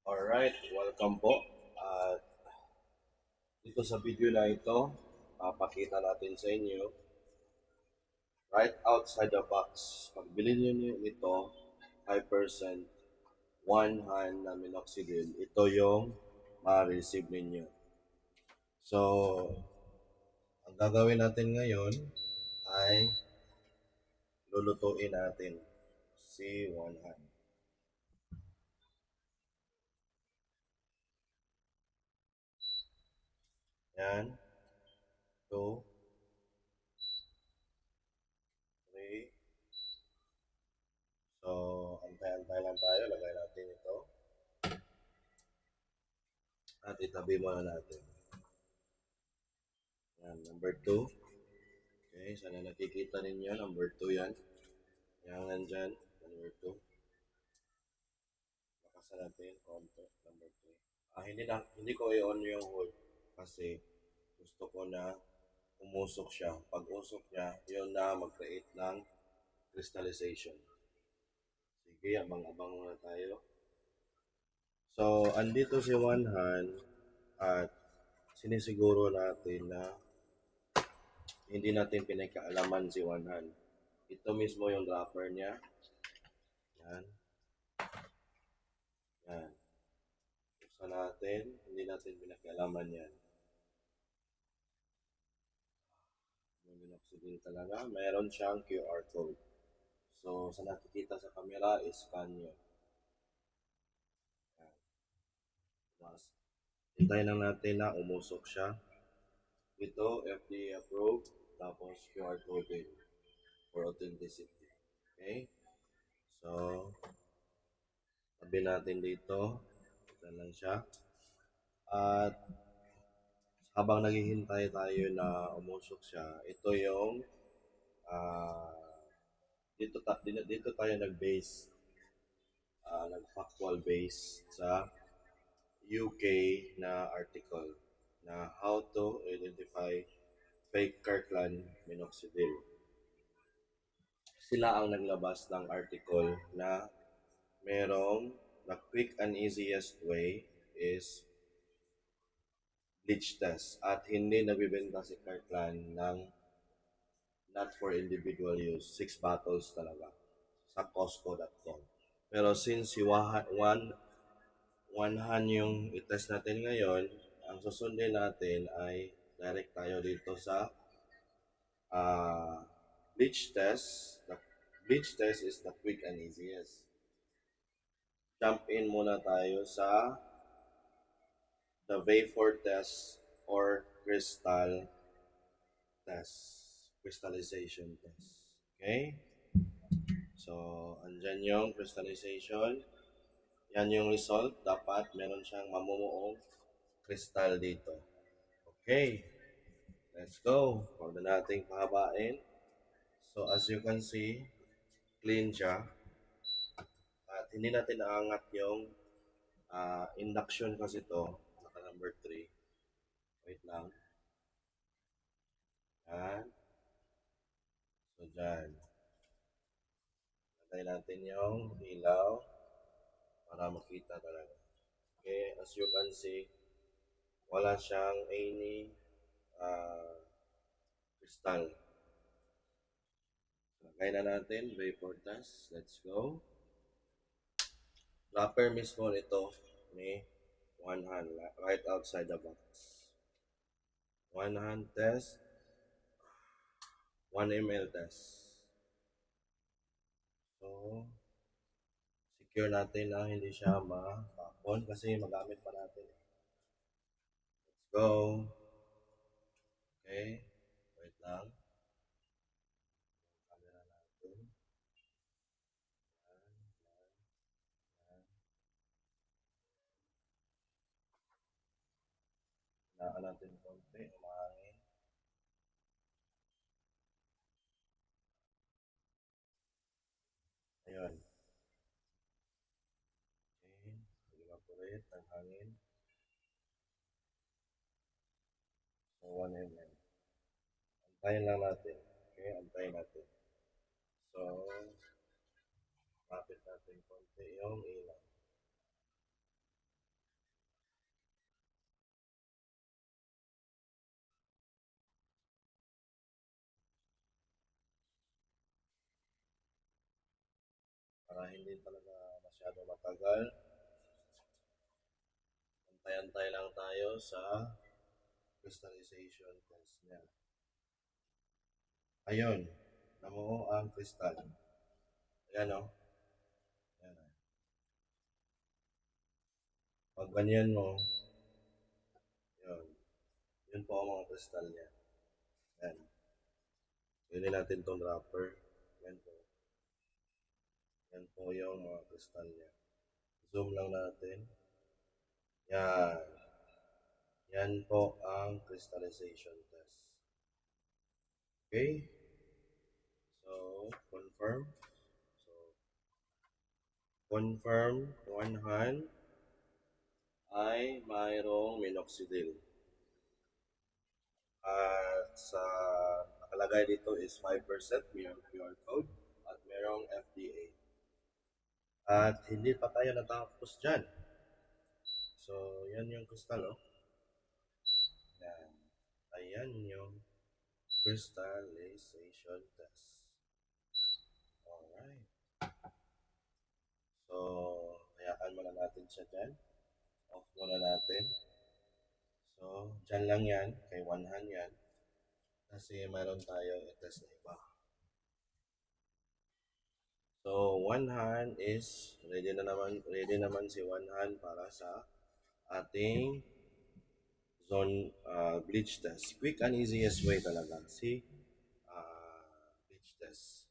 Alright, welcome po. At dito sa video na ito, papakita natin sa inyo, right outside the box, pag bilhin nyo nito, 5% one hand na minoxidil, ito yung ma-receive ninyo. So, ang gagawin natin ngayon ay lulutuin natin si one hand. Yan, 2, 3. So, antay-antay lang tayo. Lagay natin ito. At itabi muna natin. Yan, number 2. Okay, sana nakikita ninyo. Number 2 yan. Yan nandyan. Number 2. Lakasan natin. Konti. Number 3. Hindi ko i-on yung hold. Kasi gusto ko na umusok siya. Pag usok niya, yun na mag-create ng crystallization. Sige, abang-abang muna tayo. So, andito si one hand at sinisiguro natin na hindi natin pinagkaalaman si one hand. Ito mismo yung dropper niya. Yan. Yan. Buksan natin. Hindi natin pinagkaalaman yan. Yung minoxidil talaga. Meron siyang QR code. So, sa nakikita sa camera, scan nyo. Yan. Mas, hintayin lang natin na umusok siya. Ito, FDA approved. Tapos QR code din for authenticity. Okay? So, tabi natin dito. Ito lang siya. At habang naghihintay tayo na umusok siya, ito yung uh, dito tayo nag-base, nag-factual base sa UK na article na how to identify fake Kirkland minoxidil. Sila ang naglabas ng article na merong the quick and easiest way is bleach test at hindi nabibenta si Kirkland ng not for individual use. 6 bottles talaga sa Costco.com. Pero since si one hand yung itest natin ngayon, ang susundin natin ay direct tayo dito sa uh, bleach test. The bleach test is the quick and easiest. Jump in muna tayo sa the vapor test or crystal test. Crystallization test. Okay? So, andyan yung crystallization. Yan yung result. Dapat meron siyang mamumuong crystal dito. Okay. Let's go. Huwag na nating pahabain. So, as you can see, clean siya. At hindi natin naangat yung induction kasi ito. Naka number 3. Wait lang. Yan. So, dyan. Natay natin yung ilaw para makita talaga. Okay, as you can see, wala siyang any crystal. Lagay na natin, vapor test. Let's go. Wrapper mismo nito may one hand right outside the box. One hand test, 1 ml test. So, secure natin na hindi siya mapapon kasi magamit pa natin. Let's go. Okay. Wait lang. Camera natin. Hinaan natin konti. Umahangin. Ayun. Okay. Evaporate ang hangin. So, 1 ml. Antayin lang natin. Okay, antayin natin. So, kapit natin konti yung ilaw. para hindi talaga masyado matagal. Antay-antay lang tayo sa crystallization test niya. Ayun, namuo ang crystal. Ayan o. Ayan, o. Pag ganyan mo, yun. Yun po ang mga crystal niya. Ayan. Yun natin tong wrapper. Yan po. Yan po yung mga crystal niya. Zoom lang natin. Yan. Yan po ang crystallization test. Okay? So, confirm. So, confirm, one hand ay mayroong minoxidil. At sa nakalagay dito is 5% QR code at mayroong FDA. At hindi pa tayo natapos dyan. So, yan yung crystal, oh. Yan. Ayan yung crystallization test. Alright. So, hayaan muna natin siya dyan. Off muna natin. So, dyan lang yan. Kay one hand yan. Kasi mayroon tayo i-test na iba. So, one hand is ready naman si one hand para sa ating zone bleach test. Quick and easiest way talaga si bleach test.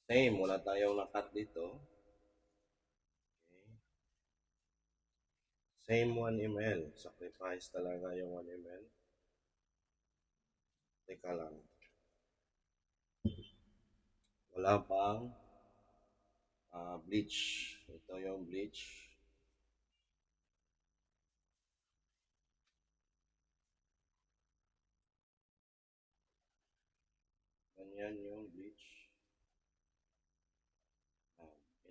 Same, wala tayong nakat dito. Okay. Same 1 ml. Sacrifice talaga yung 1 ml. Teka lang. Wala pang bleach. Ito yung bleach. Ganyan yung bleach.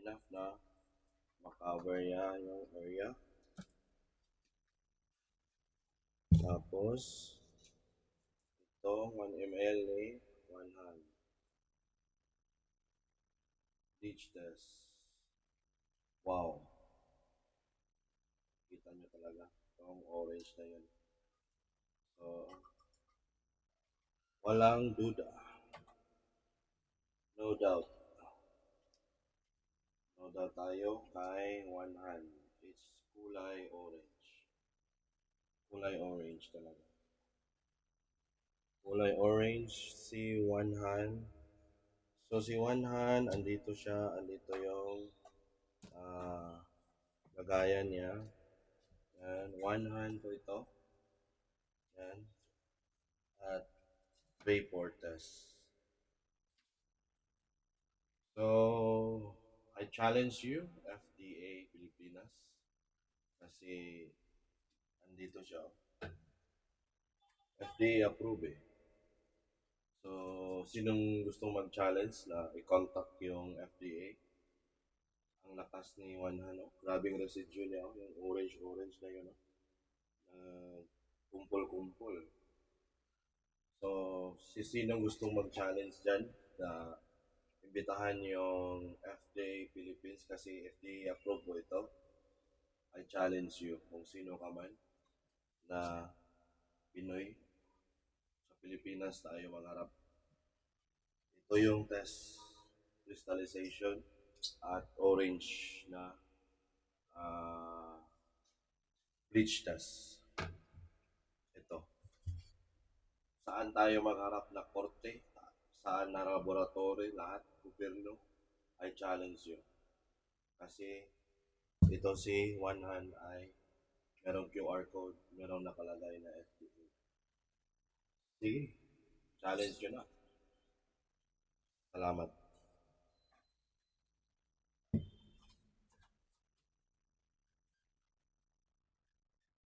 Enough na makover niya yung area. Tapos, ito 1 ml ni 1 hand. Bleach test. Wow. Kita nyo talaga. Itong orange na yun. So, walang duda. No doubt. No doubt tayo kay one hand. It's kulay orange. Kulay orange talaga. Kulay orange si one hand. So si one hand, andito siya. Andito yung lagayan niya. Yan. One hand po ito. Yan. At vapor test. So, I challenge you, FDA Pilipinas, kasi andito siya. FDA approve eh. So, sinong gustong mag-challenge na i-contact yung FDA? Ang lakas ni One Hand, grabing residue niya, yung orange-orange na yun, kumpul-kumpul. So, sinong gustong mag-challenge dyan na imbitahan yung FDA Philippines kasi FDA approved po ito. I challenge you kung sino ka man na Pinoy sa Pilipinas tayo magharap. Ito yung test crystallization at orange na bleach test. Ito. Saan tayo magharap na korte? Saan na laboratory? Lahat, gobyerno, I challenge you. Kasi ito si One Hand ay merong QR code, merong nakalagay na FDA. Sige, challenge nyo na. Salamat.